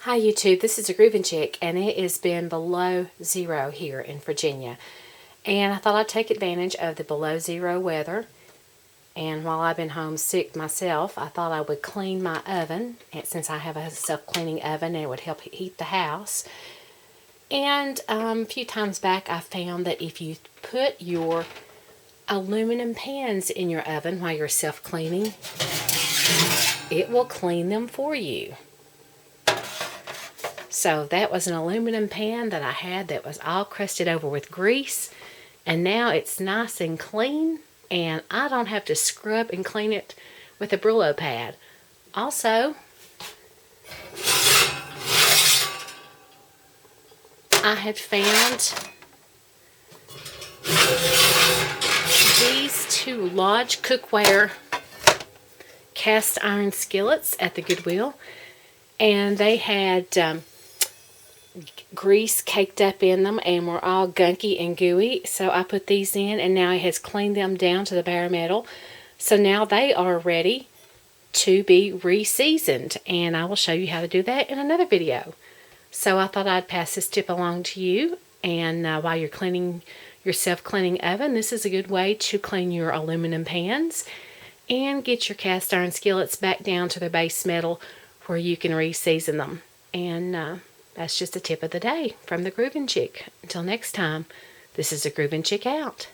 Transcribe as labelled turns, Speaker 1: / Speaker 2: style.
Speaker 1: Hi YouTube, this is a Groovin' Chick, and it has been below zero here in Virginia. And I thought I'd take advantage of the below zero weather. And while I've been home sick myself, I thought I would clean my oven. And since I have a self-cleaning oven, it would help heat the house. And a few times back, I found that if you put your aluminum pans in your oven while you're self-cleaning, it will clean them for you. So that was an aluminum pan that I had that was all crusted over with grease, and now it's nice and clean, and I don't have to scrub and clean it with a Brillo pad. Also, I had found these two Lodge cookware cast iron skillets at the Goodwill, and they had grease caked up in them and were all gunky and gooey. So I put these in, and now it has cleaned them down to the bare metal. So now they are ready to be re-seasoned, and I will show you how to do that in another video. So I thought I'd pass this tip along to you, and while you're cleaning your self-cleaning oven, this is a good way to clean your aluminum pans and get your cast iron skillets back down to their base metal where you can re-season them. And that's just a tip of the day from the Groovin' Chick. Until next time, this is a Groovin' Chick out.